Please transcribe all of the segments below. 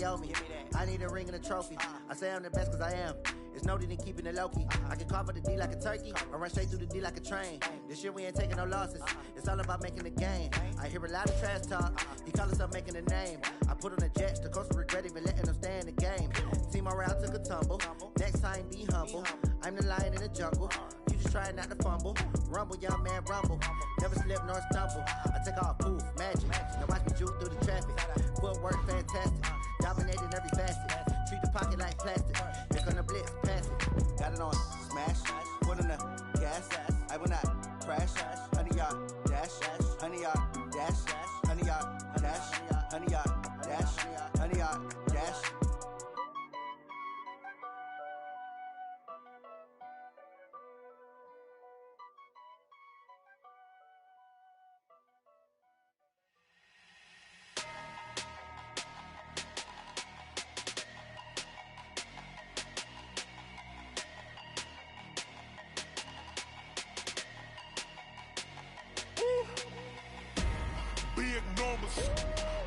they owe me. I need a ring and a trophy. I say I'm the best cause I am. It's no need in keeping it low-key. I can carve up the D like a turkey, or run straight through the D like a train. This year we ain't taking no losses. It's all about making the game. I hear a lot of trash talk. He call himself making a name. I put on the Jets, the coach regret even letting them stay in the game. Team around took a tumble. Next time be humble. I'm the lion in the jungle. You just try not to fumble. Rumble, young man, rumble. Never slip nor stumble. I take off, poof, magic. Now watch me juke through the traffic. Footwork fantastic. Dominating every facet. Treat the pocket like plastic. Here come the blitz, pass it. Got it on smash. Put on the gas. I will not crash. 100 yard dash. 100 yard dash. 100 yard dash. 100 yard dash. 100 yard dash.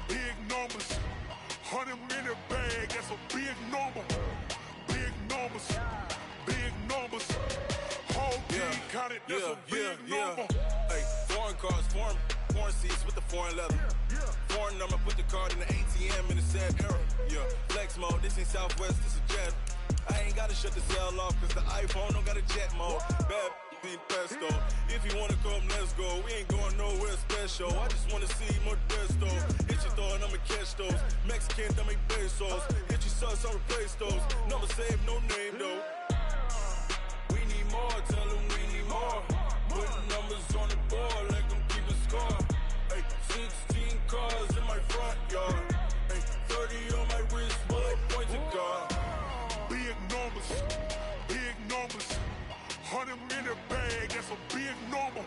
Big numbers, 100 in the bag, that's a big number. Big numbers, whole team counted, that's a big number. Hey, foreign cars, foreign seats with the foreign leather. Foreign number, put the card in the ATM in the sad era. Yeah, flex mode, this ain't Southwest, this is Jet. I ain't gotta shut the cell off, cause the iPhone don't got a jet mode. Bad ain't pesto. If you wanna come, let's go. We ain't going nowhere special. I just wanna see more Modesto. Hit your thought, I'ma catch those. Mexican, dummy pesos. Hit your sus, I'll replace those. Number save, no name though. We need more, tell them we need more. Putting numbers on the board, let them keep a score. Hey, 16 cars in my front yard. Hey, 30 on my wrist, bullet point to God. Big numbers, 100 in the bag, that's a big number.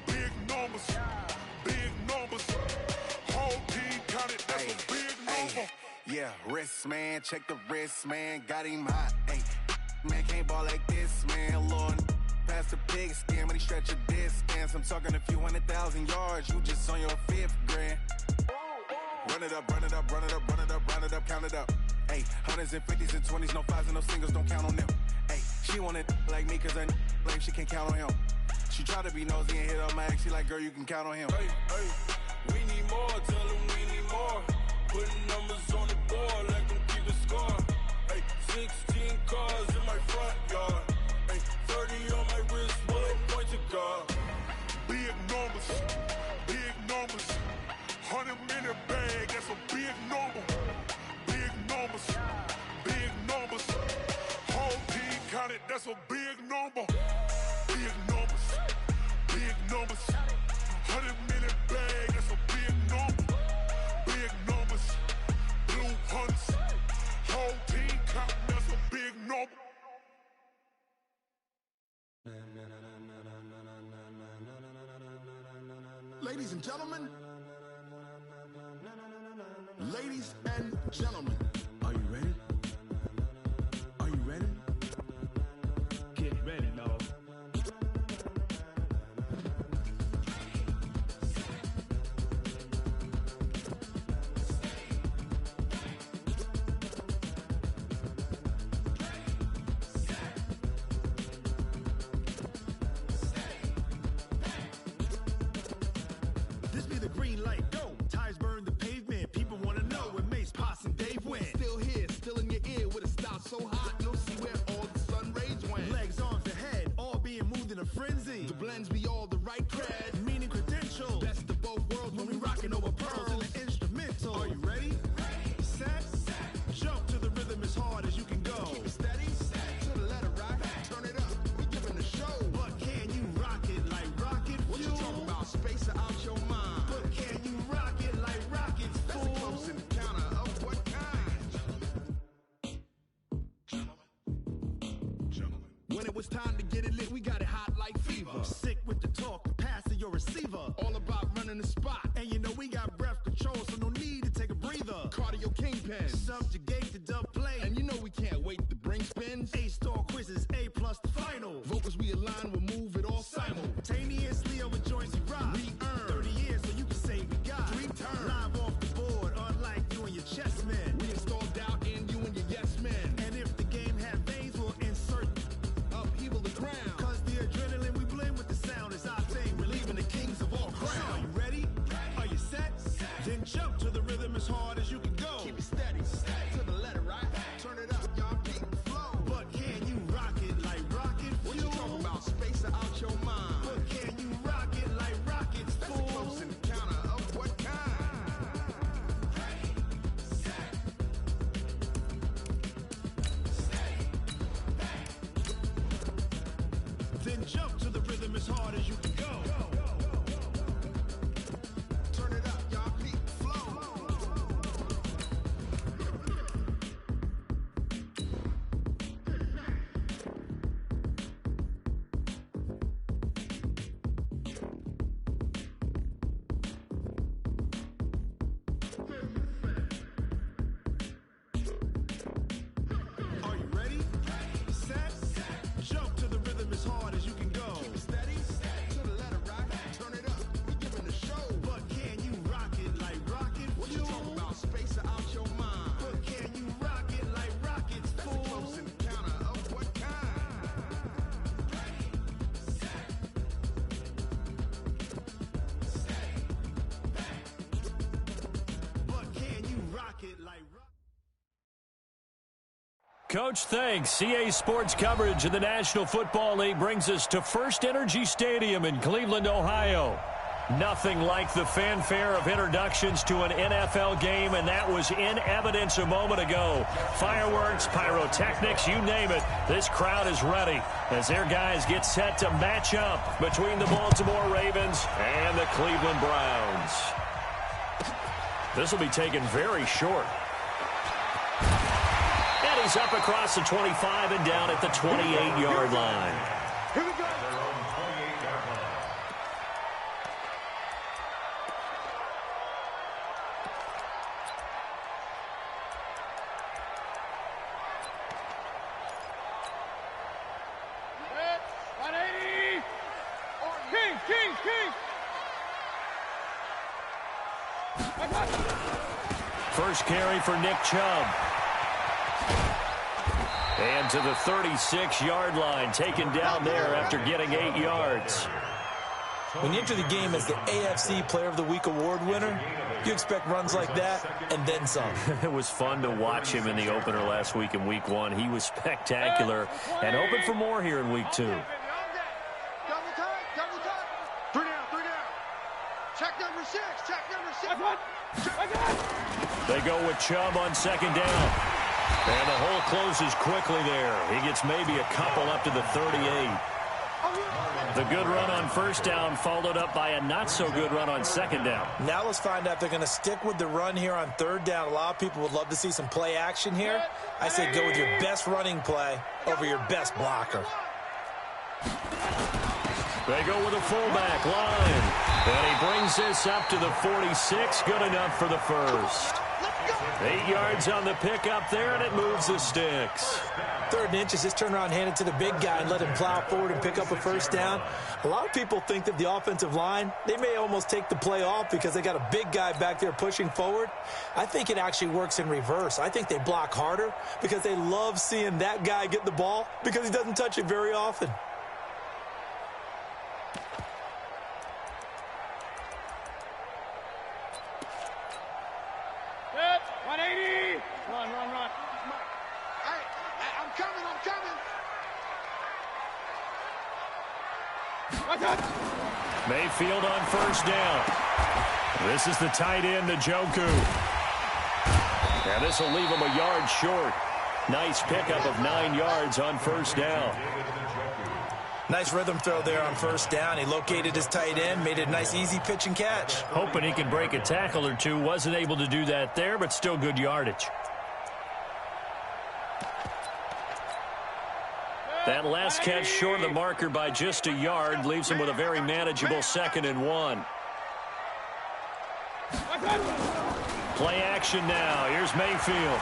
Big numbers, whole team counted, that's a big number. Yeah, wrist man, check the wrist man, got him hot. Ay, man can't ball like this, man. Lord, past the pig skin, but he stretch a distance. I'm talking a few 100,000 yards, you just on your 5th grand. Run it up, count it up. Ay, 100s and 50s and 20s, no 5s and no singles, don't count on them. Ay, she want it like me, cause I like she can't count on him. She try to be nosy and hit up my ex, she like, girl, you can count on him. Hey, we need more, tell them we need more. Putting numbers on the board, let them keep a score. Hey, 16 cars in my front yard. Hey, 30 on my wrist, bullet point to God. Big numbers, 100 in the bag, that's a big number. Big numbers, whole team counted, that's a big number. Big numbers, 100 in the bag, that's a big number. Big numbers, blue hunts, whole team counting, that's a big number. Ladies and gentlemen, are you ready? Are you ready? Get ready, dog. This be the green light, go. Tires burn the pavement, people wanna know where Mace, Posse, and Dave went. Still here, still in your ear with a style so hot, you'll see where all the sun rays went. Legs, arms, and head, all being moved in a frenzy. The blends be all the right cred, meaning credential. Best of both worlds when we rockin' over pearls in the instrumental. Are you ready? Set, jump to the rhythm as hard as you can go. Keep it steady, to the letter rock, turn it up, we giving the show. But can you rock it like rocket fuel? What you talking about, space out your mind? But can you rock it like rockets, fool? That's a close encounter of what kind? Gentlemen. When it was time to get it lit, we got it hot like fever. Sick with the talk, passing your receiver. All about running the spot. And you know we got breath control, so no need to take a breather. Cardio kingpin, subjugate the dub play. And you know we can't wait to bring spins. A-star quizzes, A+ the final. Vocals we align, we'll move it all simultaneously over joints we rock. We earn 30 years, so you can say we got 3 turns. Live off the board, unlike you and your chess men. We install Coach, thanks. CA Sports coverage of the National Football League brings us to First Energy Stadium in Cleveland, Ohio. Nothing like the fanfare of introductions to an NFL game, and that was in evidence a moment ago. Fireworks, pyrotechnics, you name it. This crowd is ready as their guys get set to match up between the Baltimore Ravens and the Cleveland Browns. This will be taken very short. And he's up across the 25 and down at the 28-yard line. Here we go. First carry for Nick Chubb. And to the 36-yard line, taken down there after getting 8 yards. When you enter the game as the AFC Player of the Week award winner, you expect runs like that and then some. It was fun to watch him in the opener last week in Week 1. He was spectacular and hoping for more here in Week 2. Double time. 3 down. Check number 6. They go with Chubb on second down. And the hole closes quickly there. He gets maybe a couple up to the 38. The good run on first down followed up by a not-so-good run on second down. Now let's find out if they're going to stick with the run here on third down. A lot of people would love to see some play action here. I say go with your best running play over your best blocker. They go with a fullback line. And he brings this up to the 46. Good enough for the first. 8 yards on the pickup there, and it moves the sticks. 3rd and inches, just turn around, hand it to the big guy, and let him plow forward and pick up a first down. A lot of people think that the offensive line, they may almost take the play off because they got a big guy back there pushing forward. I think it actually works in reverse. I think they block harder because they love seeing that guy get the ball because he doesn't touch it very often. Mayfield on first down. This is the tight end, Njoku. And this will leave him a yard short. Nice pickup of 9 yards on first down. Nice rhythm throw there on first down. He located his tight end, made it a nice easy pitch and catch. Hoping he could break a tackle or two. Wasn't able to do that there, but still good yardage. That last catch short of the marker by just a yard leaves him with a very manageable 2nd and 1. Play action now. Here's Mayfield.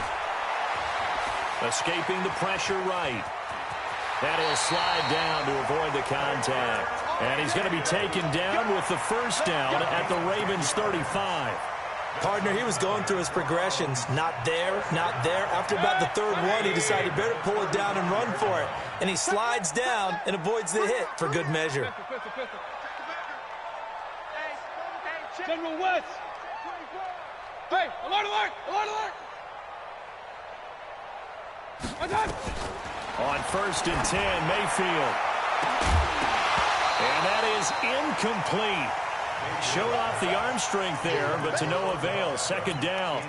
Escaping the pressure right. And he'll slide down to avoid the contact. And he's going to be taken down with the first down at the Ravens 35. Partner, he was going through his progressions. Not there, not there. After about the 3rd one, he decided better pull it down and run for it. And he slides down and avoids the hit for good measure. General West. Hey, alert, alert, alert, alert. On 1st and 10, Mayfield. And that is incomplete. Showed off the arm strength there, but to no avail. 2nd down.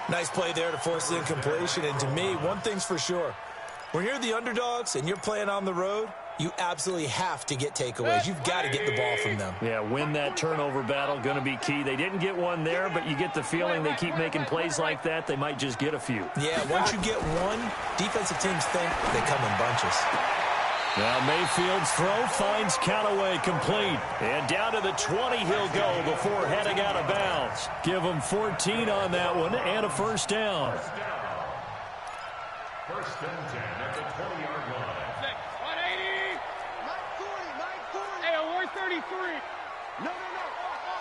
Nice play there to force the incompletion. And to me, one thing's for sure. When you're the underdogs and you're playing on the road, you absolutely have to get takeaways. You've got to get the ball from them. Yeah, win that turnover battle, going to be key. They didn't get one there, but you get the feeling they keep making plays like that, they might just get a few. Yeah, once you get one, defensive teams think they come in bunches. Now Mayfield's throw finds Callaway complete. And down to the 20 he'll go before heading out of bounds. Give him 14 on that one and a first down. 1st and 10 at the 20-yard line. 180. 940. Hey, award 33. No.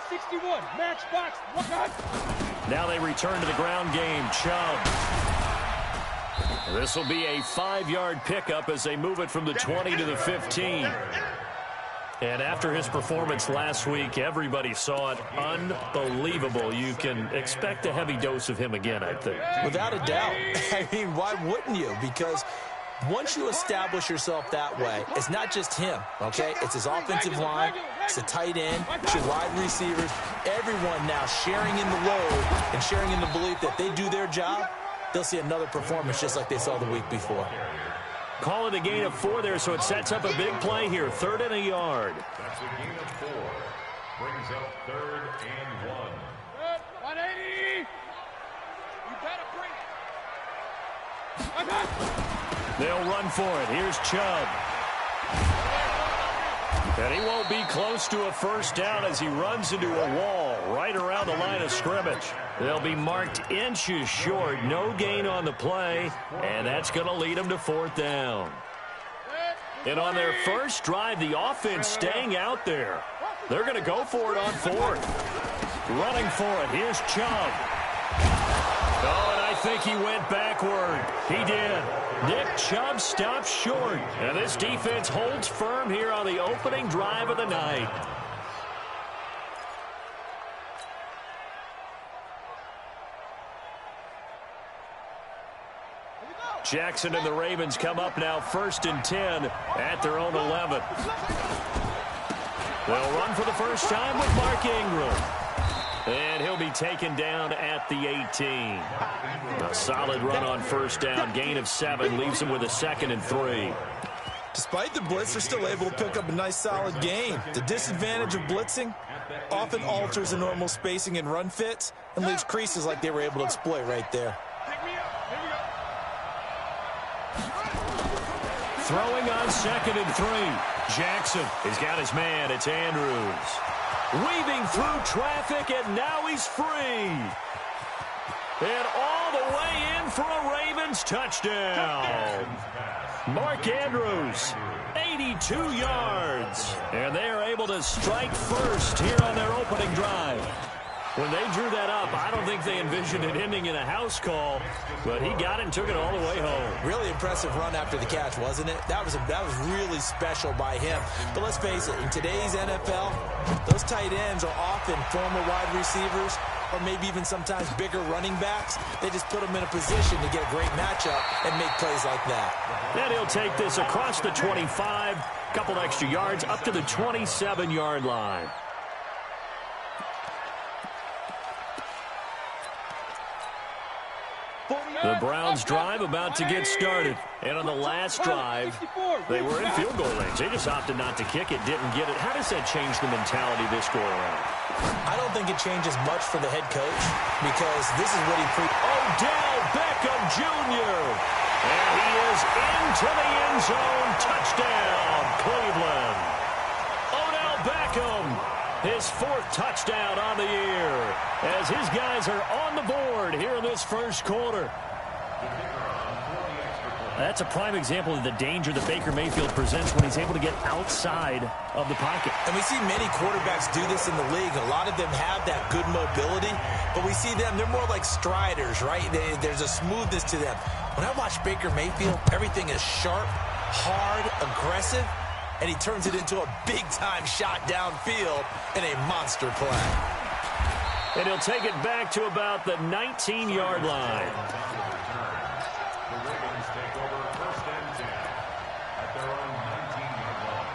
61. Matchbox. Now they return to the ground game. Chubb. This will be a 5-yard pickup as they move it from the 20 to the 15. And after his performance last week, everybody saw it. Unbelievable. You can expect a heavy dose of him again, I think. Without a doubt. I mean, why wouldn't you? Because once you establish yourself that way, it's not just him, okay? It's his offensive line, it's the tight end, it's your wide receivers, everyone now sharing in the load and sharing in the belief that they do their job, they'll see another performance just like they saw the week before. Call it a gain of 4 there, so it sets up a big play here. 3rd and a yard. That's a gain of 4. Brings up 3rd and 1. 180. You better bring it. They'll run for it. Here's Chubb. And he won't be close to a first down as he runs into a wall right around the line of scrimmage. They'll be marked inches short. No gain on the play, and that's going to lead them to 4th down. And on their first drive, the offense staying out there. They're going to go for it on 4th. Running for it. Here's Chubb. Oh, and I think he went backward. He did. Nick Chubb stops short. And this defense holds firm here on the opening drive of the night. Jackson and the Ravens come up now 1st and 10 at their own 11. They'll run for the first time with Mark Ingram. And he'll be taken down at the 18. A solid run on first down. Gain of 7 leaves him with a 2nd and 3. Despite the blitz, they're still able to pick up a nice solid gain. The disadvantage of blitzing often alters the normal spacing and run fits and leaves creases like they were able to exploit right there. Throwing on 2nd and 3. Jackson, he's got his man. It's Andrews. Weaving through traffic, and now he's free. And all the way in for a Ravens touchdown. Mark Andrews, 82 yards. And they are able to strike first here on their opening drive. When they drew that up, I don't think they envisioned it ending in a house call, but he got it and took it all the way home. Really impressive run after the catch, wasn't it? That was really special by him. But let's face it, in today's NFL, those tight ends are often former wide receivers or maybe even sometimes bigger running backs. They just put them in a position to get a great matchup and make plays like that. And he'll take this across the 25, couple extra yards up to the 27-yard line. The Browns drive about to get started. And on the last drive, they were in field goal range. They just opted not to kick it, didn't get it. How does that change the mentality this go around? I don't think it changes much for the head coach because this is what he Odell Beckham Jr. And he is into the end zone. Touchdown, Cleveland. Odell Beckham, his 4th touchdown on the year as his guys are on the board here in this first quarter. That's a prime example of the danger that Baker Mayfield presents when he's able to get outside of the pocket. And we see many quarterbacks do this in the league. A lot of them have that good mobility, but we see them, they're more like striders, right? There's a smoothness to them. When I watch Baker Mayfield, everything is sharp, hard, aggressive, and he turns it into a big-time shot downfield in a monster play. And he'll take it back to about the 19-yard line. The Ravens take over 1st and 10 at their own 19-yard line.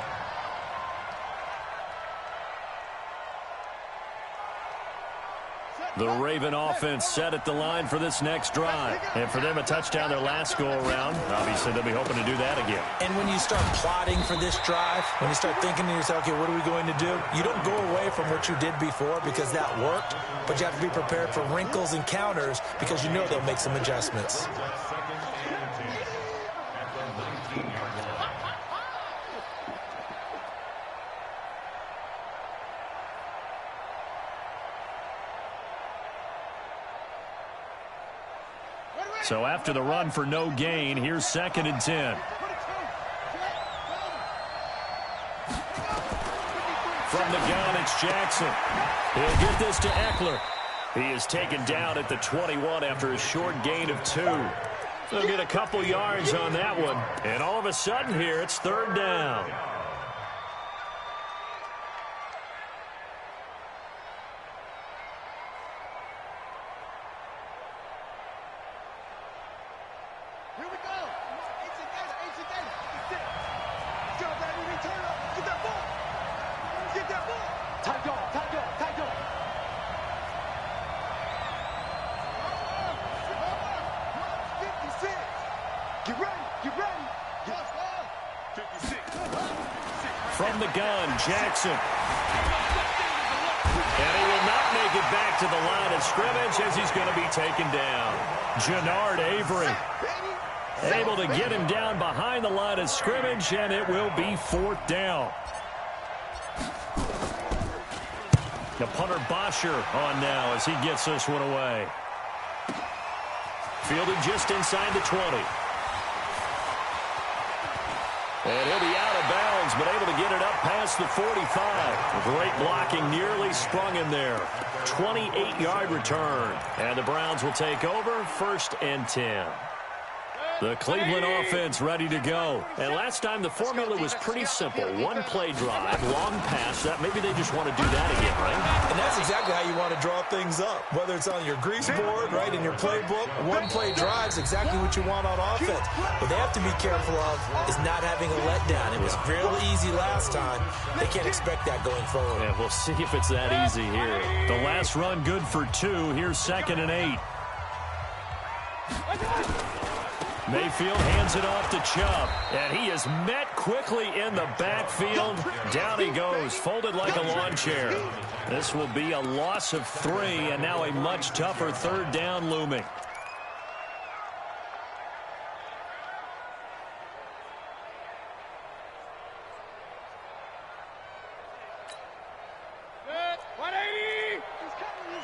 The Raven offense set at the line for this next drive. And for them, a touchdown their last go-around. Obviously, they'll be hoping to do that again. And when you start plotting for this drive, when you start thinking to yourself, okay, what are we going to do? You don't go away from what you did before because that worked, but you have to be prepared for wrinkles and counters because you know they'll make some adjustments. So after the run for no gain, here's 2nd and 10. From the gun, it's Jackson. He'll get this to Eckler. He is taken down at the 21 after a short gain of 2. He'll get a couple yards on that one. And all of a sudden here, it's 3rd down. From the gun, Jackson. And he will not make it back to the line of scrimmage as he's going to be taken down. Jannard Avery able to get him down behind the line of scrimmage, and it will be 4th down. The punter Bosher on now as he gets this one away. Fielded just inside the 20. And he'll be out of bounds, but able to get it up past the 45. Great blocking, nearly sprung him there. 28-yard return. And the Browns will take over, 1st and 10. The Cleveland offense ready to go. And last time the formula was pretty simple. One play drive, long pass. That maybe they just want to do that again, right? And that's exactly how you want to draw things up. Whether it's on your grease board, right, in your playbook, one play drive is exactly what you want on offense. What they have to be careful of is not having a letdown. It was real easy last time. They can't expect that going forward. Yeah, we'll see if it's that easy here. The last run good for 2. Here's 2nd and 8. Mayfield hands it off to Chubb, and he is met quickly in the backfield. Down he goes, folded like a lawn chair. This will be a loss of 3, and now a much tougher 3rd down looming. Good. 180. He's coming.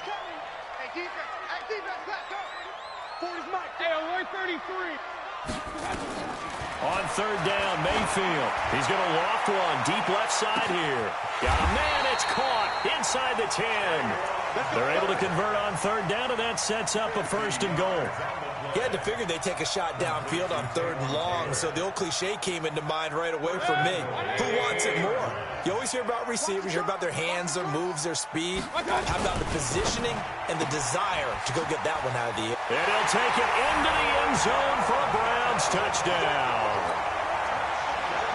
Hey, defense, let's go. 40's Mike. Hey, alert 33. On 3rd down, Mayfield. He's going to loft one deep left side here. Got a man, it's caught inside the 10. They're able to convert on 3rd down, and that sets up a 1st and goal. You had to figure they'd take a shot downfield on 3rd and long, so the old cliche came into mind right away for me. Who wants it more? You always hear about receivers, you hear about their hands, their moves, their speed. How about the positioning and the desire to go get that one out of the air? And he'll take it into the end zone for a Browns touchdown.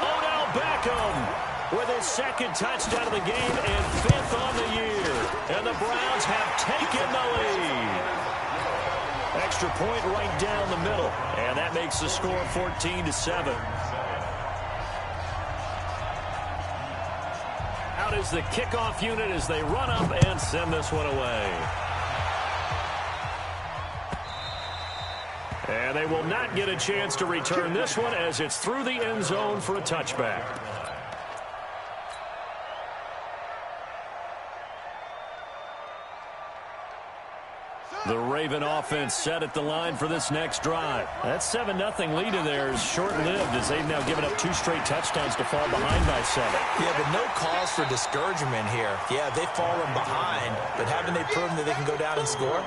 Odell Beckham with his 2nd touchdown of the game and 5th on the year. And the Browns have taken the lead. Extra point right down the middle. And that makes the score 14-7. Out is the kickoff unit as they run up and send this one away. And they will not get a chance to return this one as it's through the end zone for a touchback. The Raven offense set at the line for this next drive. That 7-0 lead of theirs short-lived as they've now given up 2 straight touchdowns to fall behind by 7. Yeah, but no cause for discouragement here. Yeah, they've fallen behind, but haven't they proven that they can go down and score?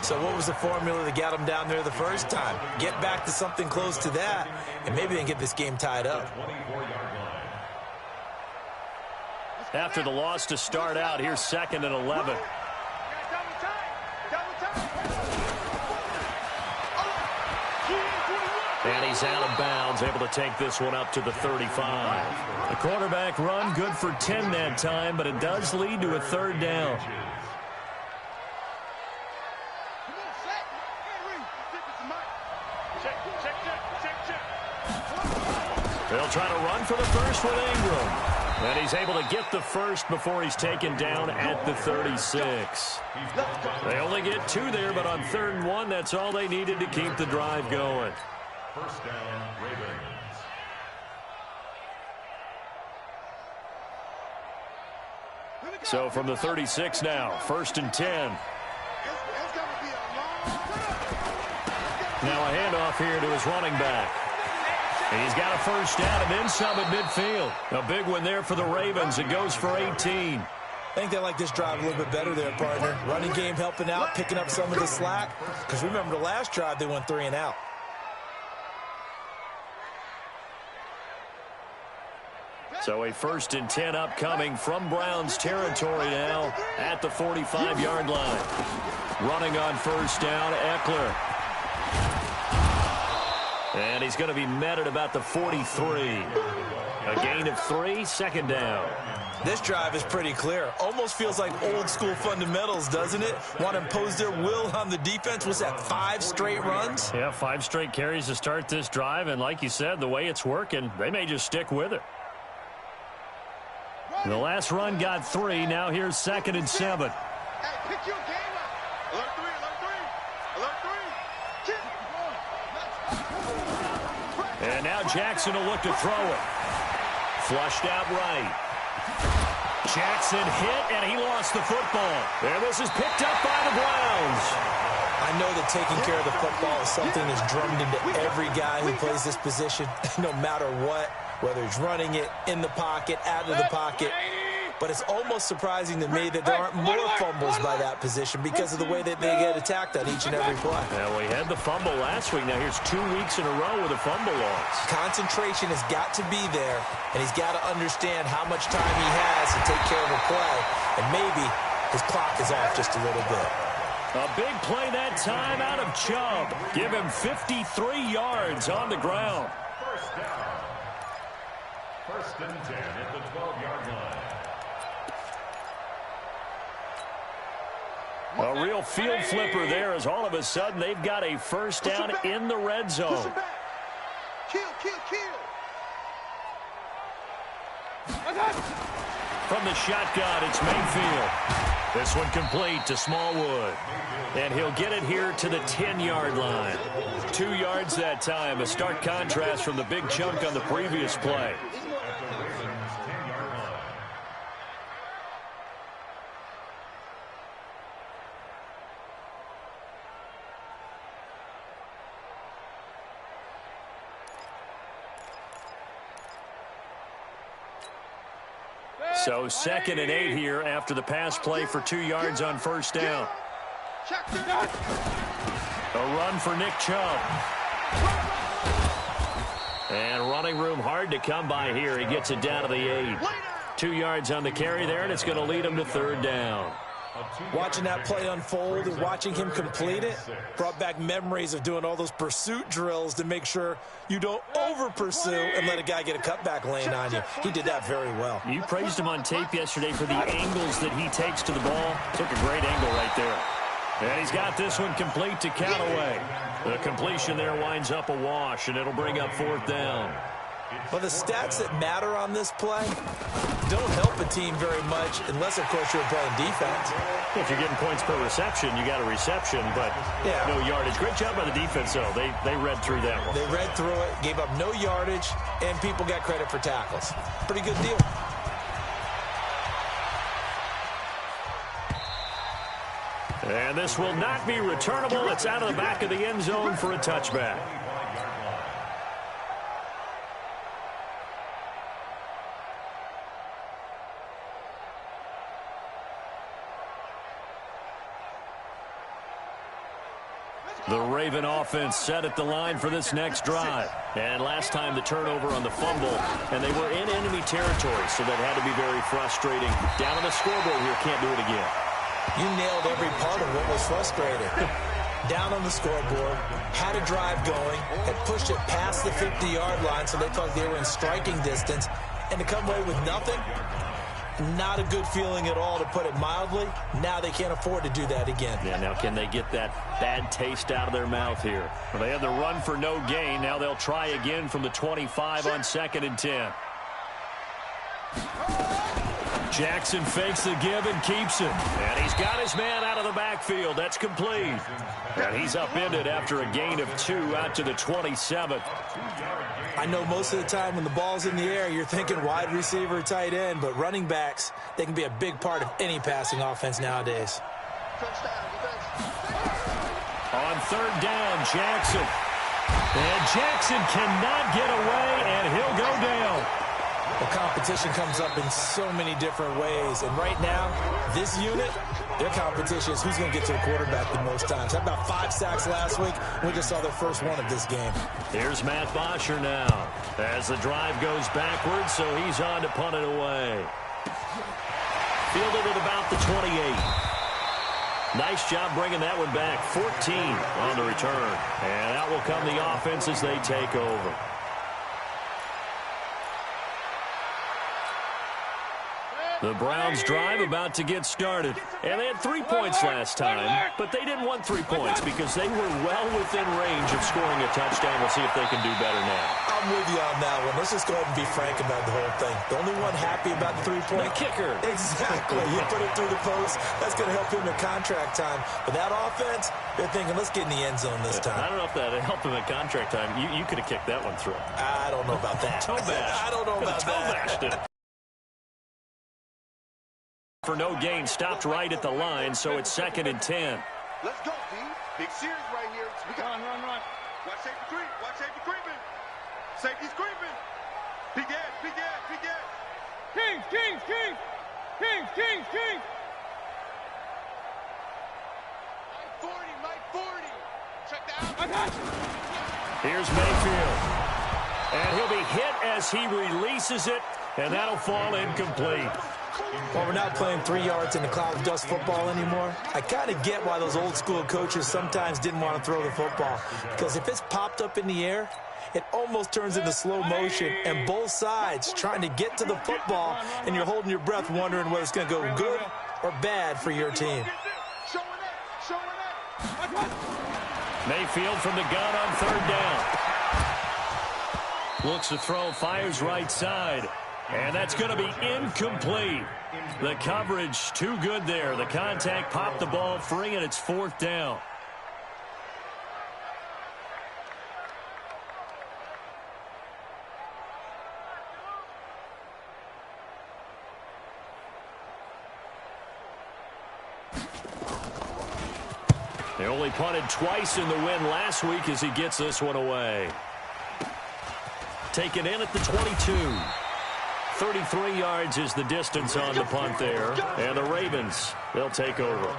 So what was the formula that got them down there the first time? Get back to something close to that, and maybe they can get this game tied up. After the loss to start out, here's 2nd and 11. And he's out of bounds, able to take this one up to the 35. The quarterback run good for 10 that time, but it does lead to a 3rd down. They'll try to run for the first with Ingram. And he's able to get the first before he's taken down at the 36. They only get 2 there, but on 3rd and 1, that's all they needed to keep the drive going. 1st down, Ravens. So from the 36 now, 1st and 10. Now a handoff here to his running back. And he's got a 1st down and then some at midfield. A big one there for the Ravens. It goes for 18. I think they like this drive a little bit better there, partner. Running game helping out, picking up some of the slack. Because remember, the last drive they went 3 and out. So a 1st and 10 upcoming from Browns territory now at the 45-yard line. Running on 1st down, Eckler. And he's going to be met at about the 43. A gain of 3, 2nd down. This drive is pretty clear. Almost feels like old school fundamentals, doesn't it? Want to impose their will on the defense. Was that 5 straight runs? Yeah, 5 straight carries to start this drive. And like you said, the way it's working, they may just stick with it. The last run got 3. Now here's 2nd and 7. Hey, pick your game up. Alert 3, alert 3. Alert 3. And now Jackson will look to throw it. Flushed out right. Jackson hit, and he lost the football. And this is picked up by the Browns. I know that taking care of the football is something that's drummed into every guy who plays this position, no matter what, whether he's running it in the pocket, out of the pocket. But it's almost surprising to me that there aren't more fumbles by that position because of the way that they get attacked on each and every play. Yeah, we had the fumble last week. Now here's 2 weeks in a row with a fumble loss. Concentration has got to be there, and he's got to understand how much time he has to take care of a play, and maybe his clock is off just a little bit. A big play that time out of Chubb. Give him 53 yards on the ground. First down. 1st and 10 at the 12-yard line. A real field flipper there as all of a sudden they've got a first down in the red zone. Kill. From the shotgun, it's Mayfield. This one complete to Smallwood. And he'll get it here to the 10-yard line. 2 yards that time, a stark contrast from the big chunk on the previous play. So 2nd and 8 here after the pass play for 2 yards on first down. A run for Nick Chubb. And running room hard to come by here. He gets it down to the 8. 2 yards on the carry there, and it's going to lead him to 3rd down. Watching that play unfold and watching him complete it brought back memories of doing all those pursuit drills to make sure you don't over-pursue and let a guy get a cutback lane on you. He did that very well. You praised him on tape yesterday for the angles that he takes to the ball. Took a great angle right there. And he's got this one complete to Callaway. The completion there winds up a wash, and it'll bring up 4th down. Well, the stats that matter on this play don't help a team very much unless, of course, you're playing defense. If you're getting points per reception, you got a reception, but no yardage. Great job by the defense, though. They read through that one. They read through it, gave up no yardage, and people got credit for tackles. Pretty good deal. And this will not be returnable. It's out of the back of the end zone for a touchback. The Raven offense set at the line for this next drive. And last time the turnover on the fumble, and they were in enemy territory, so that had to be very frustrating. Down on the scoreboard here, can't do it again. You nailed every part of what was frustrating. Down on the scoreboard, had a drive going, had pushed it past the 50-yard line, so they thought they were in striking distance, and to come away with nothing, not a good feeling at all, to put it mildly. Now they can't afford to do that again. Yeah, now can they get that bad taste out of their mouth here? Well, they had the run for no gain. Now they'll try again from the 25 on 2nd and 10. Jackson fakes the give and keeps it. And he's got his man out of the backfield. That's complete. And he's upended after a gain of 2 out to the 27th. I know most of the time when the ball's in the air, you're thinking wide receiver, tight end, but running backs, they can be a big part of any passing offense nowadays. On 3rd down, Jackson. And Jackson cannot get away, and he'll go down. Well, competition comes up in so many different ways, and right now, this unit, their competition is who's going to get to the quarterback the most times. Had about 5 sacks last week. We just saw their first one of this game. Here's Matt Bosher now as the drive goes backwards, so he's on to punt it away. Fielded at about the 28. Nice job bringing that one back. 14 on the return. And out will come the offense as they take over. The Browns drive about to get started. And they had 3 points last time, but they didn't want 3 points because they were well within range of scoring a touchdown. We'll see if they can do better now. I'm with you on that one. Let's just go ahead and be frank about the whole thing. The only one happy about the 3-point. The kicker. Exactly. You put it through the post. That's going to help him in contract time. But that offense, they're thinking, let's get in the end zone this time. I don't know if that helped him in contract time. You could have kicked that one through. I don't know about that. Toe bash. I don't know about that. For no gain, stopped right at the line, so it's 2nd and 10. Let's go, D. Big series right here. We got run. Watch safety creep. Watch safety creeping. Safety's creeping. Big edge. Kings. Mike 40. Check that out. I got you. Here's Mayfield. And he'll be hit as he releases it, and that'll fall incomplete. Well, we're not playing 3 yards in the cloud of dust football anymore. I kind of get why those old school coaches sometimes didn't want to throw the football. Because if it's popped up in the air, it almost turns into slow motion. And both sides trying to get to the football, and you're holding your breath wondering whether it's going to go good or bad for your team. Mayfield from the gun on 3rd down. Looks to throw, fires right side. And that's going to be incomplete. The coverage too good there. The contact popped the ball free, and it's 4th down. They only punted twice in the win last week as he gets this one away. Taken in at the 22. 33 yards is the distance on the punt there. And the Ravens, they'll take over.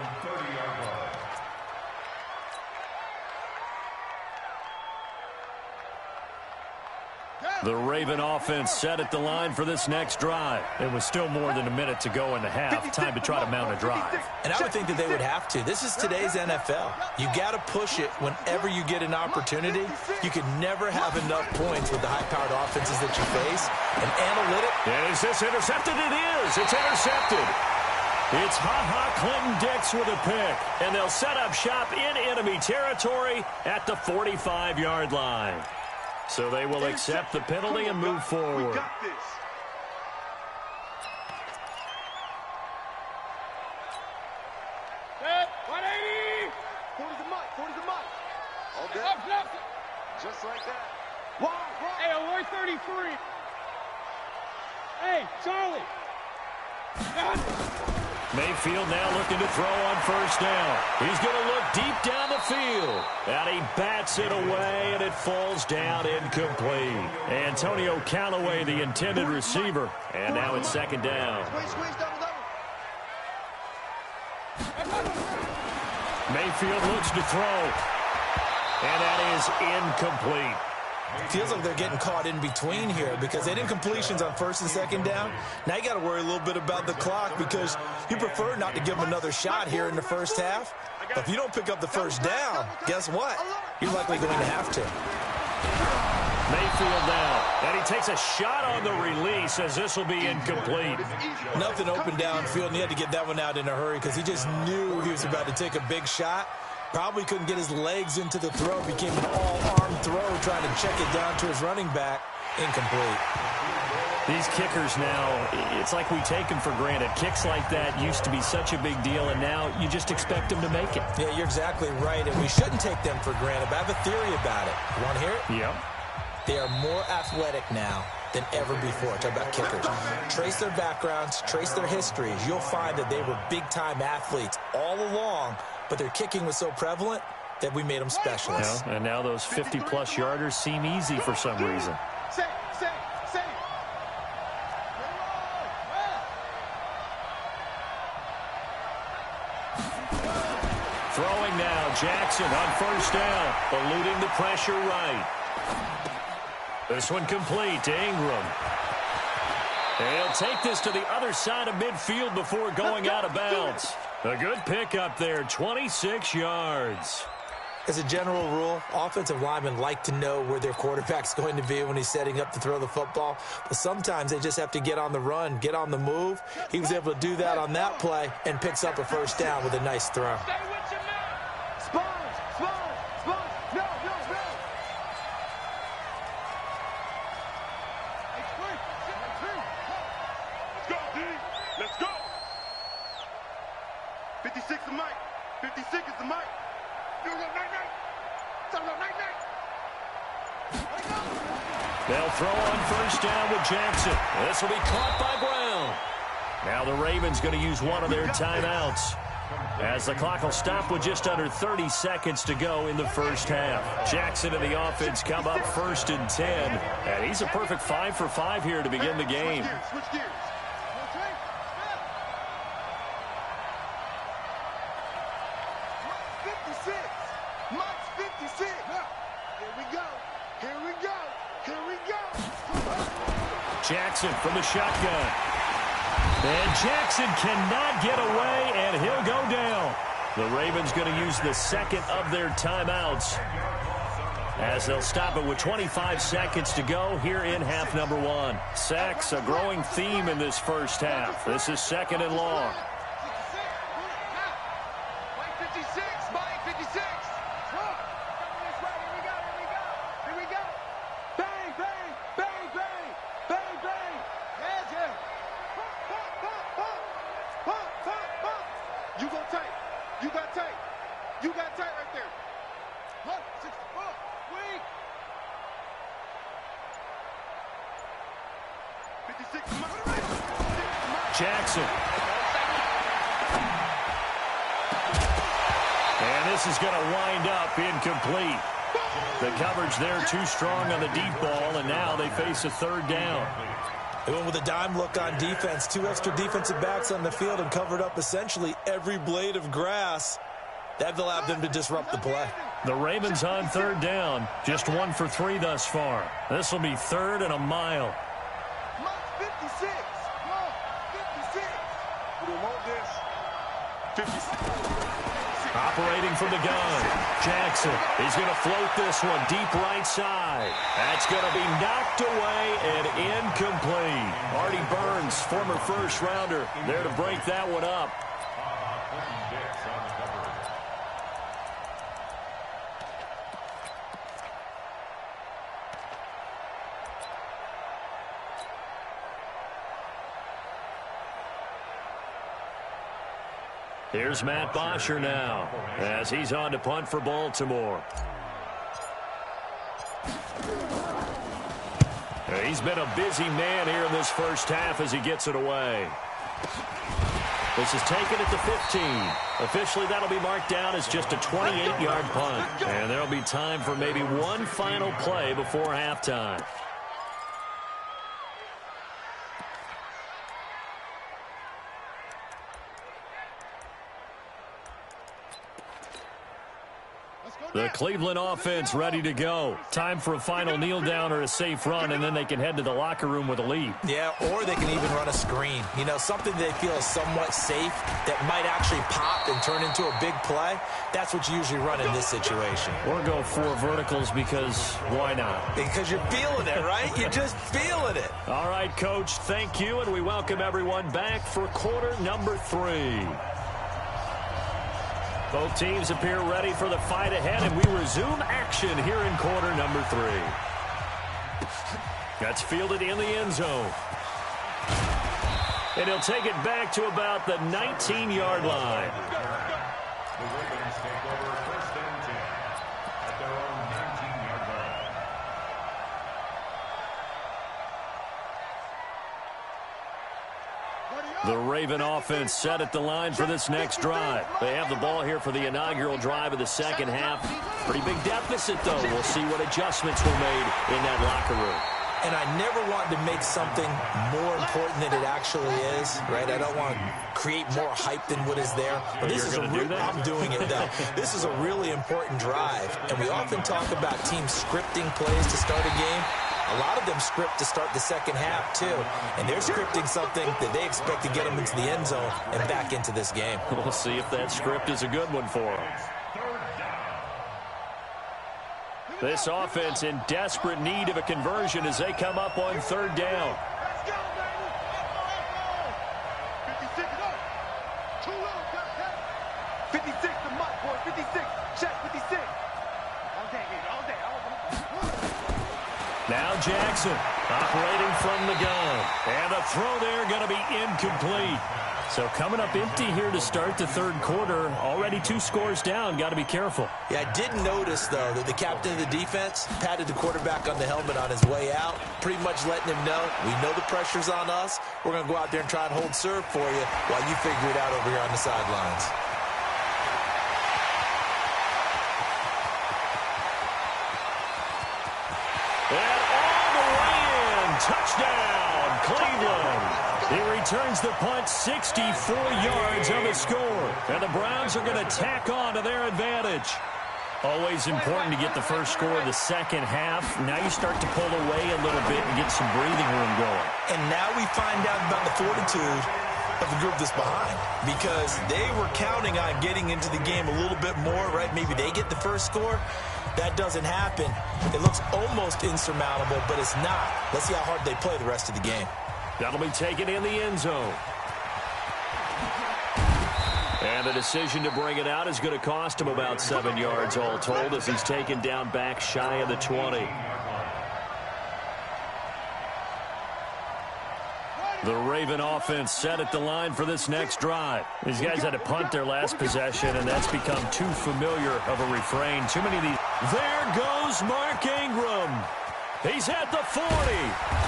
The Raven offense set at the line for this next drive. It was still more than a minute to go in the half. Time to try to mount a drive. And I would think that they would have to. This is today's NFL. You got to push it whenever you get an opportunity. You can never have enough points with the high-powered offenses that you face. And analytic. Is this intercepted? It is. It's intercepted. It's Clinton-Dix with a pick. And they'll set up shop in enemy territory at the 45-yard line. So they will accept the penalty and move forward. We got this. Set, 180. 40's the mic. All day. Just like that. Hey, alert 33. Hey, Charlie. Mayfield now looking to throw on 1st down. He's going to look deep down the field. And he bats it away, and it falls down incomplete. Antonio Callaway, the intended receiver. And now it's 2nd down. Mayfield looks to throw. And that is incomplete. Feels like they're getting caught in between here because they did completions on 1st and 2nd down. Now you got to worry a little bit about the clock because you prefer not to give them another shot here in the 1st half. But if you don't pick up the 1st down, guess what? You're likely going to have to. Mayfield now, and he takes a shot on the release as this will be incomplete. Nothing open downfield, and he had to get that one out in a hurry because he just knew he was about to take a big shot. Probably couldn't get his legs into the throw. Became an all-arm throw trying to check it down to his running back. Incomplete. These kickers now, it's like we take them for granted. Kicks like that used to be such a big deal, and now you just expect them to make it. Yeah, you're exactly right, and we shouldn't take them for granted. But I have a theory about it. You want to hear it? Yep. They are more athletic now than ever before. Talk about kickers. Trace their backgrounds, trace their histories. You'll find that they were big-time athletes all along, but their kicking was so prevalent that we made them specialists. And now those 50-plus yarders seem easy for some reason. Throwing now, Jackson on 1st down, eluding the pressure right. This one complete to Ingram. And he'll take this to the other side of midfield before going out of bounds. A good pickup there, 26 yards. As a general rule, offensive linemen like to know where their quarterback's going to be when he's setting up to throw the football. But sometimes they just have to get on the run, get on the move. He was able to do that on that play and picks up a first down with a nice throw. Let's go. 56 is Mike. 56 is the Mike. They'll throw on first down with Jackson. This will be caught by Brown. Now the Ravens going to use one of their timeouts, as the clock will stop with just under 30 seconds to go in the first half. Jackson and the offense come up 1st and 10. And he's a perfect 5 for 5 here to begin the game. Switch gears. 56. Mike's 56. Here we go. Here we go. Here we go. Jackson from the shotgun. And Jackson cannot get away, and he'll go down. The Ravens going to use the second of their timeouts, as they'll stop it with 25 seconds to go here in half number 1. Sacks, a growing theme in this first half. This is 2nd and long. Jackson. And this is going to wind up incomplete. The coverage there too strong on the deep ball, and now they face a 3rd down. They went with a dime look on defense. 2 extra defensive backs on the field and covered up essentially every blade of grass. That allowed them to disrupt the play. The Ravens on 3rd down. Just 1 for 3 thus far. This will be 3rd and a mile. 56. 56. We want this. 56. Operating from the gun. Jackson. He's going to float this one deep right side. That's going to be knocked away and incomplete. Artie Burns, former first-rounder, there to break that one up. Here's Matt Bosher now, as he's on to punt for Baltimore. He's been a busy man here in this first half as he gets it away. This is taken at the 15. Officially, that'll be marked down as just a 28-yard punt. And there'll be time for maybe one final play before halftime. The Cleveland offense ready to go. Time for a final kneel down or a safe run, and then they can head to the locker room with a lead. Yeah, or they can even run a screen. You know, something they feel is somewhat safe that might actually pop and turn into a big play. That's what you usually run in this situation. Or go 4 verticals because why not? Because you're feeling it, right? You're just feeling it. All right, Coach, thank you, and we welcome everyone back for quarter number 3. Both teams appear ready for the fight ahead, and we resume action here in quarter number 3. That's fielded in the end zone. And he'll take it back to about the 19-yard line. The Ravens take over 1st and 10 at their own 19-yard line. The Raven offense set at the line for this next drive. They have the ball here for the inaugural drive of the second half. Pretty big deficit, though. We'll see what adjustments were made in that locker room. And I never want to make something more important than it actually is, right? I don't want to create more hype than what is there. But this is I'm doing it, though. This is a really important drive. And we often talk about teams scripting plays to start a game. A lot of them script to start the second half, too. And they're scripting something that they expect to get them into the end zone and back into this game. We'll see if that script is a good one for them. This offense in desperate need of a conversion as they come up on third down. Let's go, baby. 56. Too low. 56 to Mike, boy. 56. Check 56. All day, baby. All day. Now Jackson operating from the gun. And the throw there going to be incomplete. So coming up empty here to start the third quarter. Already 2 scores down. Got to be careful. Yeah, I did notice, though, that the captain of the defense patted the quarterback on the helmet on his way out, pretty much letting him know, we know the pressure's on us. We're going to go out there and try and hold serve for you while you figure it out over here on the sidelines. And all the way in. Touchdown, Cleveland. He returns the punt 64 yards on the score. And the Browns are going to tack on to their advantage. Always important to get the first score of the second half. Now you start to pull away a little bit and get some breathing room going. And now we find out about the fortitude of the group that's behind, because they were counting on getting into the game a little bit more, right? Maybe they get the first score. That doesn't happen. It looks almost insurmountable, but it's not. Let's see how hard they play the rest of the game. That'll be taken in the end zone. And the decision to bring it out is going to cost him about 7 yards all told as he's taken down back shy of the 20. The Raven offense set at the line for this next drive. These guys had to punt their last possession, and that's become too familiar of a refrain. Too many of these. There goes Mark Ingram. He's at the 40.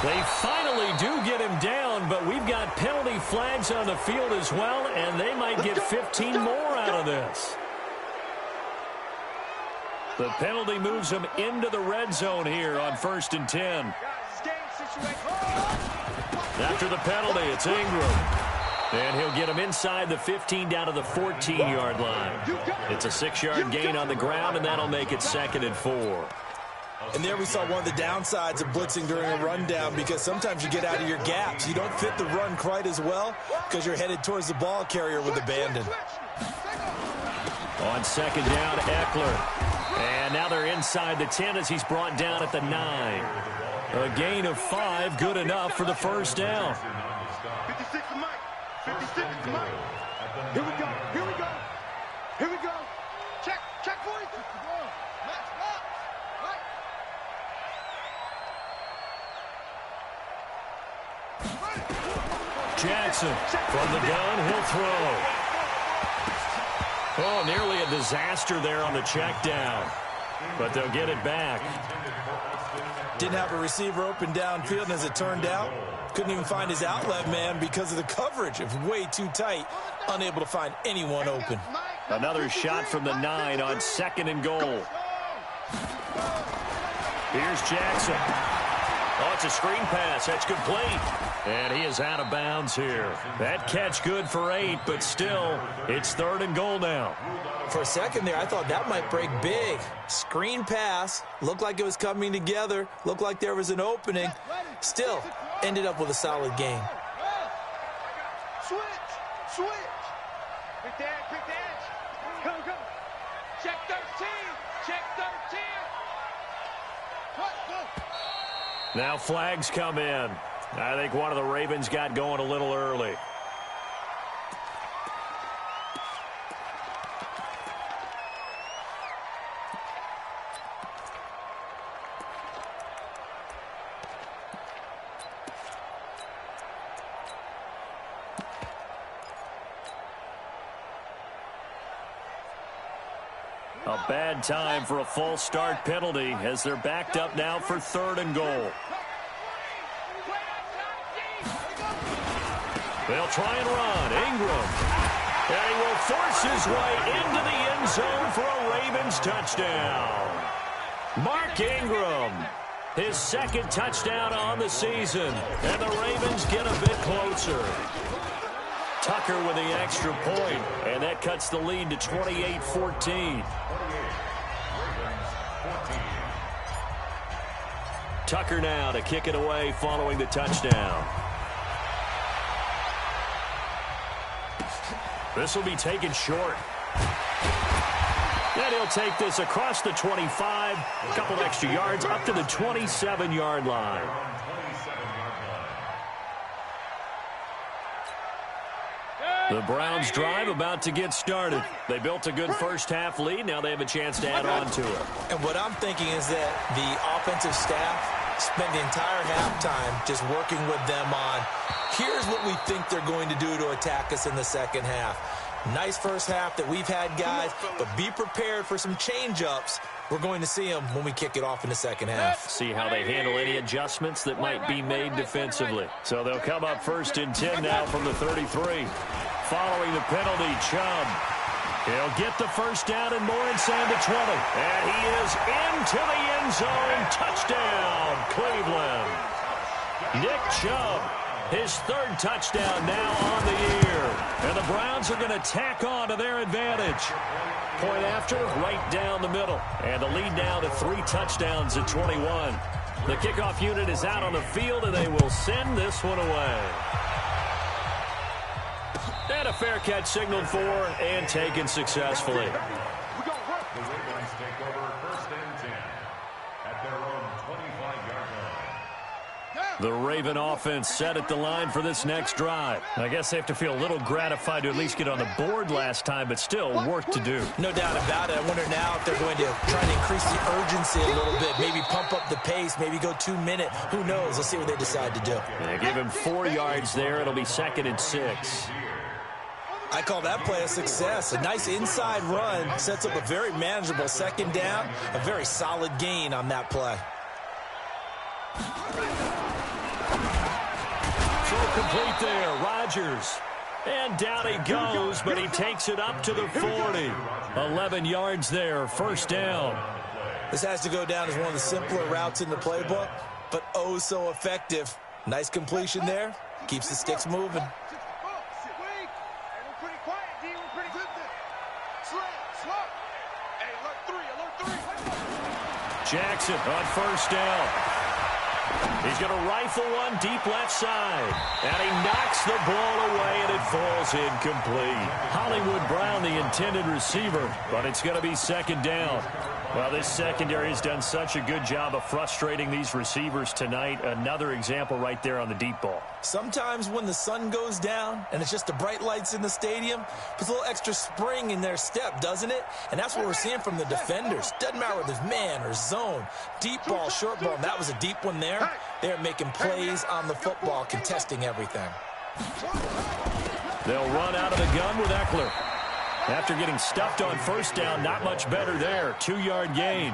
They finally do get him down, but we've got penalty flags on the field as well, and they might get 15 more out of this. The penalty moves them into the red zone here on 1st and 10. After the penalty, it's Ingram. And he'll get him inside the 15 down to the 14-yard line. It's a 6-yard gain on the ground, and that'll make it 2nd and 4. And there we saw one of the downsides of blitzing during a rundown, because sometimes you get out of your gaps. You don't fit the run quite as well because you're headed towards the ball carrier with abandon. On 2nd down, Eckler. And now they're inside the 10 as he's brought down at the 9. A gain of 5, good enough for the first down. 56 to Mike. 56 to Mike. Here we go. Here we go. Here we go. Check. Check for it. Jackson from the gun, he'll throw. Oh, nearly a disaster there on the check down. But they'll get it back. Didn't have a receiver open downfield, and as it turned out, couldn't even find his outlet man because of the coverage. It was way too tight, unable to find anyone open. Another shot from the 9 on 2nd and goal. Here's Jackson. Oh, it's a screen pass. That's complete. And he is out of bounds here. That catch good for 8, but still, it's 3rd and goal now. For a second there, I thought that might break big. Screen pass. Looked like it was coming together. Looked like there was an opening. Still, ended up with a solid game. Switch. Big dash. Go. Check 13. Check 13. Now flags come in. I think one of the Ravens got going a little early. A bad time for a false start penalty as they're backed up now for 3rd and goal. They'll try and run. Ingram. And he will force his way into the end zone for a Ravens touchdown. Mark Ingram, his 2nd touchdown on the season. And the Ravens get a bit closer. Tucker with the extra point, and that cuts the lead to 28-14. Tucker now to kick it away following the touchdown. This will be taken short. And And he'll take this across the 25, a couple extra yards, up to the 27-yard line. The Browns drive about to get started. They built a good first-half lead. Now they have a chance to add on to it. And what I'm thinking is that the offensive staff spent the entire halftime just working with them on, here's what we think they're going to do to attack us in the second half. Nice first half that we've had, guys, but be prepared for some change-ups. We're going to see them when we kick it off in the second half. See how they handle any adjustments that might be made defensively. So they'll come up 1st and 10 now from the 33. Following the penalty, Chubb. He'll get the first down and more inside the 20. And he is into the end zone. Touchdown, Cleveland. Nick Chubb, his 3rd touchdown now on the year. And the Browns are going to tack on to their advantage. Point after, right down the middle. And the lead now to 3 touchdowns at 21. The kickoff unit is out on the field, and they will send this one away. And a fair catch signaled for and taken successfully. The Ravens take over 1st and 10 at their own 25-yard line. The Raven offense set at the line for this next drive. I guess they have to feel a little gratified to at least get on the board last time, but still work to do. No doubt about it. I wonder now if they're going to try to increase the urgency a little bit, maybe pump up the pace, maybe go 2-minute. Who knows? Let's see what they decide to do. They give him 4 yards there. It'll be 2nd and 6. I call that play a success. A nice inside run sets up a very manageable 2nd down, a very solid gain on that play. Throw complete there, Rodgers. And down he goes, but he takes it up to the 40. 11 yards there, 1st down. This has to go down as one of the simpler routes in the playbook, but oh so effective. Nice completion there. Keeps the sticks moving. Jackson on 1st down. He's going to rifle one deep left side. And he knocks the ball away, and it falls incomplete. Hollywood Brown, the intended receiver, but it's going to be 2nd down. Well, this secondary has done such a good job of frustrating these receivers tonight. Another example right there on the deep ball. Sometimes when the sun goes down and it's just the bright lights in the stadium, puts a little extra spring in their step, doesn't it? And that's what we're seeing from the defenders. Doesn't matter whether it's man or zone. Deep ball, short ball, and that was a deep one there. They're making plays on the football, contesting everything. They'll run out of the gun with Eckler. After getting stuffed on 1st down, not much better there. 2-yard gain.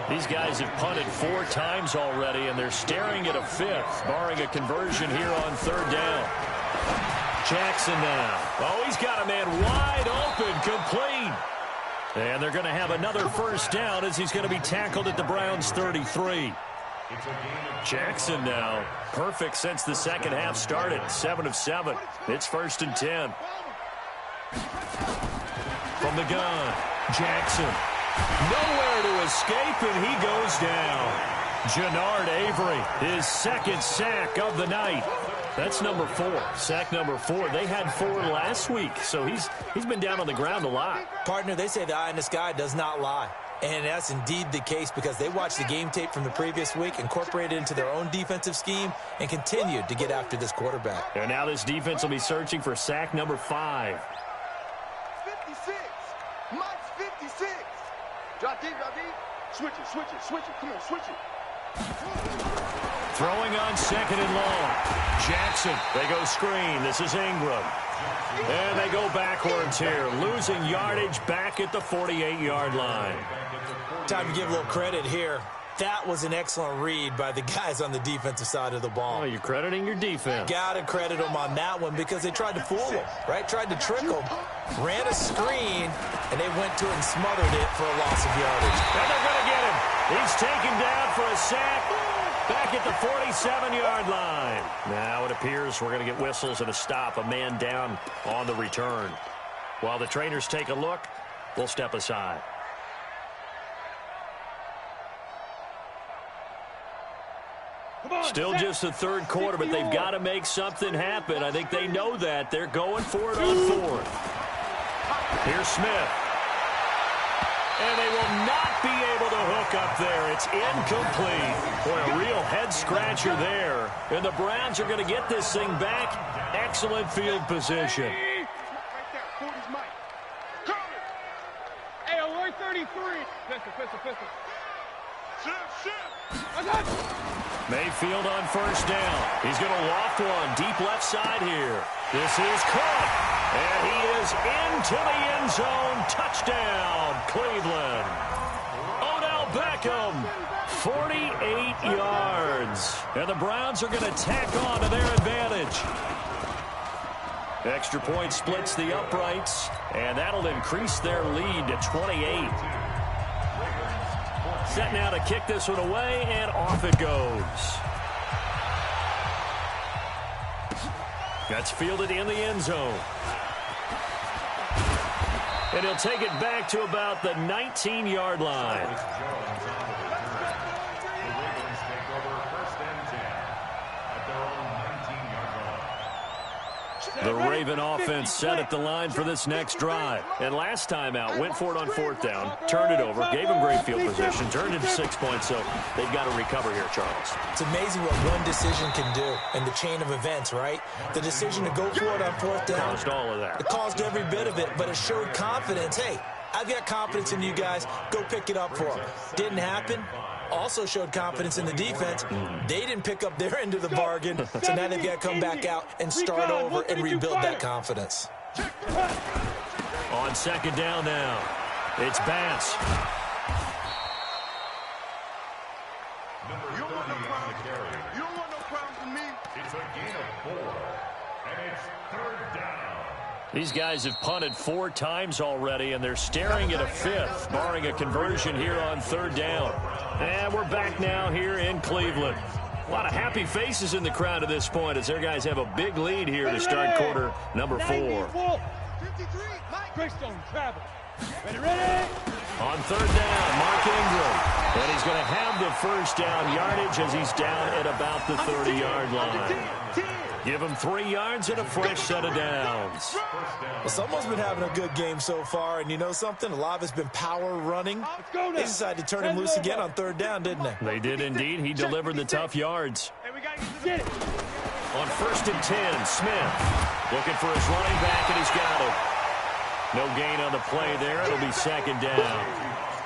These guys have punted 4 times already, and they're staring at a 5th, barring a conversion here on 3rd down. Jackson now. Oh, he's got a man wide open, complete. And they're going to have another 1st down as he's going to be tackled at the Browns' 33. Jackson now. Perfect since the second half started. 7 of 7. It's 1st and 10. From the gun, Jackson. Nowhere to escape, and he goes down. Jannard Avery, his 2nd sack of the night. That's number 4. Sack number 4. They had 4 last week, so he's been down on the ground a lot. Partner, they say the eye in the sky does not lie. And that's indeed the case because they watched the game tape from the previous week, incorporated it into their own defensive scheme, and continued to get after this quarterback. And now this defense will be searching for sack number 5. 56. Mike's 56. Drop deep, drop deep. Switch it, switch it, switch it. Come on, switch it. Throwing on 2nd and long. Jackson, they go screen. This is Ingram. And they go backwards here, losing yardage back at the 48-yard line. Time to give a little credit here. That was an excellent read by the guys on the defensive side of the ball. Oh, you're crediting your defense. Got to credit them on that one because they tried to fool them, right? Tried to trick them, ran a screen, and they went to it and smothered it for a loss of yardage. And they're going to get him. He's taken down for a sack back at the 47-yard line. Now it appears we're going to get whistles and a stop, a man down on the return. While the trainers take a look, we'll step aside. Still just the 3rd quarter, but they've got to make something happen. I think they know that. They're going for it on 4th. Here's Smith. And they will not be able to hook up there. It's incomplete. Boy, a real head-scratcher there. And the Browns are going to get this thing back. Excellent field position. Right there, 40's Mike. Coming. Hey, alert 33. Pistol. Shift. Mayfield on first down. He's going to loft one deep left side here. This is caught. And he is into the end zone. Touchdown, Cleveland. Odell Beckham, 48 yards. And the Browns are going to tack on to their advantage. Extra point splits the uprights, and that'll increase their lead to 28. Set now to kick this one away, and off it goes. That's fielded in the end zone. And he'll take it back to about the 19-yard line. The Raven offense set at the line for this next drive. And last time out, went for it on fourth down, turned it over, gave them great field position, turned it to 6 points, so they've got to recover here, Charles. It's amazing what one decision can do in the chain of events, right? The decision to go for it on fourth down. Caused all of that. It caused every bit of it, but it showed confidence. Hey, I've got confidence in you guys. Go pick it up for them. Didn't happen. Also showed confidence in the defense. They didn't pick up their end of the bargain, so now they've got to come back out and start over and rebuild that confidence. On second down now, it's Bass. You don't want no problems with me. It's a gain of 4, and it's third down. These guys have punted 4 times already, and they're staring at a fifth, barring a conversion here on third down. And we're back now here in Cleveland. A lot of happy faces in the crowd at this point as their guys have a big lead here to start quarter number 4. 53, Mike. Greystone, travel. Ready. On third down, Mark Ingram. And he's going to have the first down yardage as he's down at about the 30-yard line. Give him 3 yards and a fresh set of downs. Well, someone's been having a good game so far, and you know something? A lot of it's been power running. They decided to turn him loose again on third down, didn't they? They did indeed. He delivered the tough yards. On first and 10, Smith looking for his running back, and he's got it. No gain on the play there. It'll be second down.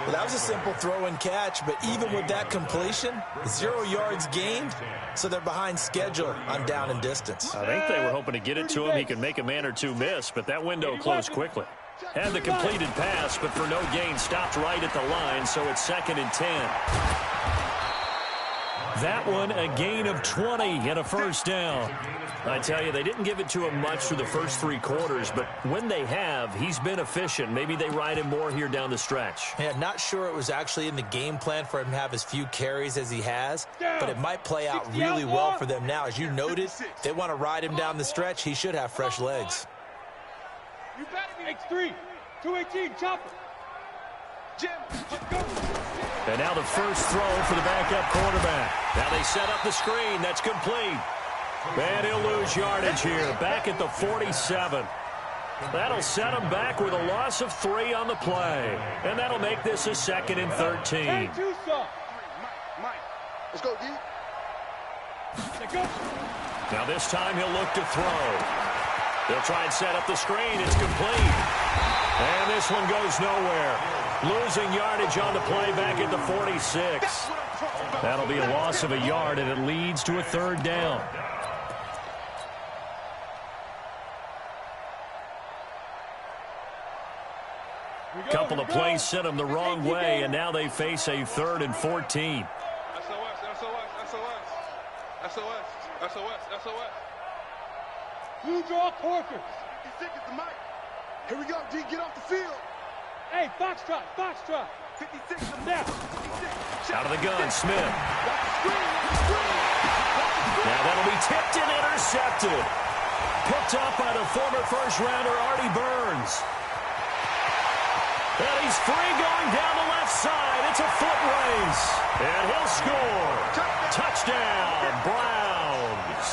Well, that was a simple throw and catch, but even with that completion, 0 yards gained, so they're behind schedule on down and distance. I think they were hoping to get it to him. He could make a man or two miss, but that window closed quickly. Had the completed pass, but for no gain, stopped right at the line, so it's second and 10. That one, a gain of 20 and a first down. I tell you, they didn't give it to him much through the first 3 quarters, but when they have, he's been efficient. Maybe they ride him more here down the stretch. Yeah, not sure it was actually in the game plan for him to have as few carries as he has, but it might play out really well for them now. As you noted, if they want to ride him down the stretch, he should have fresh legs. You better be X3, 218, chopper. Jim, let's go. And now the first throw for the backup quarterback. Now they set up the screen. That's complete. And he'll lose yardage here, back at the 47. That'll set him back with a loss of 3 on the play. And that'll make this a second and 13. Mike, let's go, D. Now this time he'll look to throw. They'll try and set up the screen. It's complete. And this one goes nowhere. Losing yardage on the play back at the 46. That'll be a loss of a yard, and it leads to a third down. Couple of plays sent them the wrong way, and now they face a 3rd and 14. SOS. Blue draw Corkers. 56 is the mic. Here we go, D. Get off the field. Hey, Foxtrot. 56 is the now. Out of the gun, Smith. Now that'll be tipped and intercepted. Picked up by the former first-rounder Artie Burns. And he's free going down the left side. It's a foot race. And he'll score. Touchdown, Browns.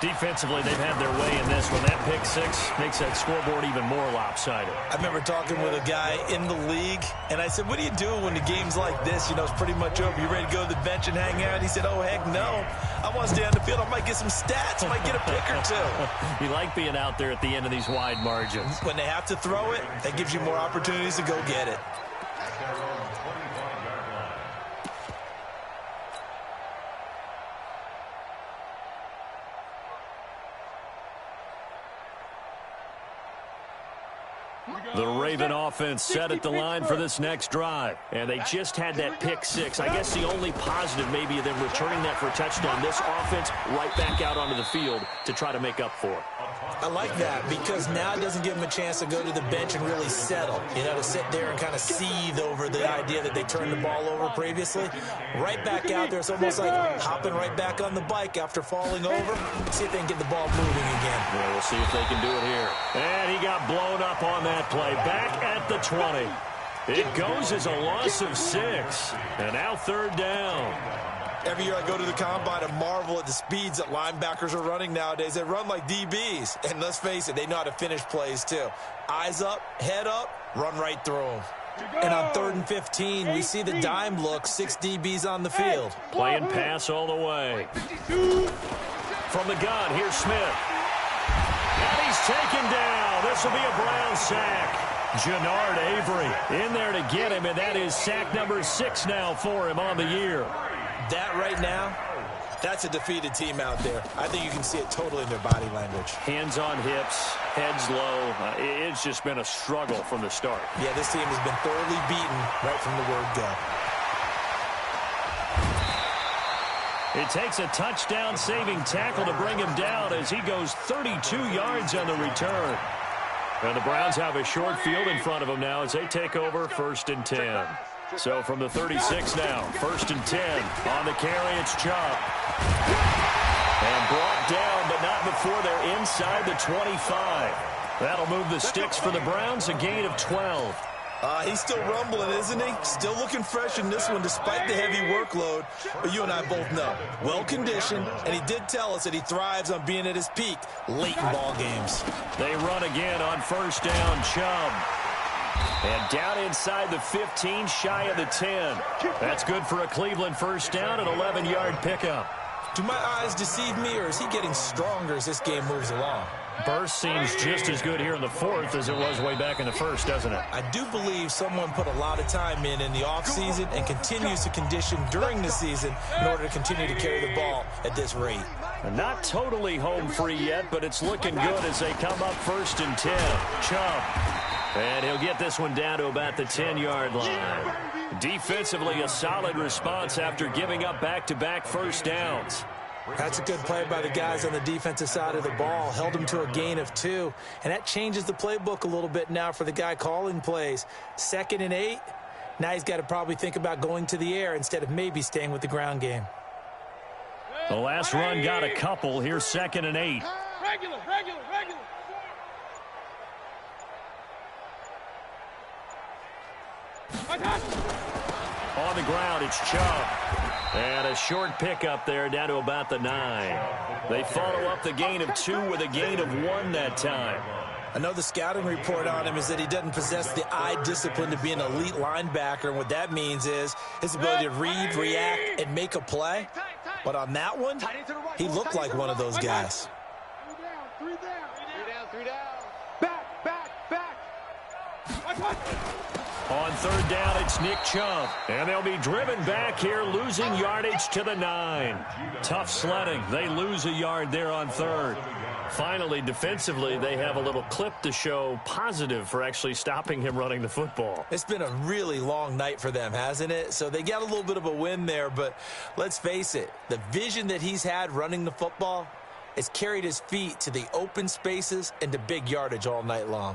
Defensively, they've had their way in this one. That pick six makes that scoreboard even more lopsided. I remember talking with a guy in the league, and I said, what do you do when the game's like this? You know, it's pretty much over. You ready to go to the bench and hang out? He said, oh, heck no. I want to stay on the field. I might get some stats. I might get a pick or two. You like being out there at the end of these wide margins. When they have to throw it, that gives you more opportunities to go get it. At their own 25-yard line. The Raven offense set at the line for this next drive. And they just had that pick six. I guess the only positive maybe of them returning that for a touchdown. This offense right back out onto the field to try to make up for it. I like that because now it doesn't give them a chance to go to the bench and really settle. You know, to sit there and kind of seethe over the idea that they turned the ball over previously. Right back out there. It's almost like hopping right back on the bike after falling over. See if they can get the ball moving again. Yeah, we'll see if they can do it here. And he got blown up on that play. Back at the 20. It goes as a loss of 6. And now third down. Every year I go to the combine and marvel at the speeds that linebackers are running nowadays. They run like DBs. And let's face it, they know how to finish plays too. Eyes up, head up, run right through them. And on 3rd and 15, we see the dime look, 6 DBs on the field. Playing pass all the way. From the gun, here's Smith. And he's taken down. This will be a Brown sack. Jannard Avery in there to get him, and that is sack number 6 now for him on the year. That right now, that's a defeated team out there. I think you can see it totally in their body language. Hands on hips, heads low. It's just been a struggle from the start. Yeah, this team has been thoroughly beaten right from the word go. It takes a touchdown-saving tackle to bring him down as he goes 32 yards on the return. And the Browns have a short field in front of them now as they take over 1st and 10. So from the 36 now, 1st and 10. On the carry, it's Chubb. And brought down, but not before they're inside the 25. That'll move the sticks for the Browns, a gain of 12. He's still rumbling, isn't he? Still looking fresh in this one despite the heavy workload. But you and I both know, well-conditioned, and he did tell us that he thrives on being at his peak late in ball games. They run again on 1st down, Chubb. And down inside the 15, shy of the 10. That's good for a Cleveland 1st down, an 11-yard pickup. Do my eyes deceive me, or is he getting stronger as this game moves along? Burst seems just as good here in the 4th as it was way back in the 1st, doesn't it? I do believe someone put a lot of time in the offseason and continues to condition during the season in order to continue to carry the ball at this rate. Not totally home free yet, but it's looking good as they come up 1st and 10. Chubb. And he'll get this one down to about the 10-yard line. Defensively, a solid response after giving up back-to-back 1st downs. That's a good play by the guys on the defensive side of the ball. Held him to a gain of 2. And that changes the playbook a little bit now for the guy calling plays. 2nd and 8. Now he's got to probably think about going to the air instead of maybe staying with the ground game. The last run got a couple. Here's 2nd and 8. Regular. On the ground, it's Chubb. And a short pickup there down to about the 9. They follow up the gain of 2 with a gain of 1 that time. I know the scouting report on him is that he doesn't possess the eye discipline to be an elite linebacker. And what that means is his ability to read, react, and make a play. But on that one, he looked like one of those guys. 3 down. Back. On 3rd down, it's Nick Chubb. And they'll be driven back here, losing yardage to the 9. Tough sledding. They lose a yard there on 3rd. Finally, defensively, they have a little clip to show positive for actually stopping him running the football. It's been a really long night for them, hasn't it? So they got a little bit of a win there, but let's face it, the vision that he's had running the football has carried his feet to the open spaces and to big yardage all night long.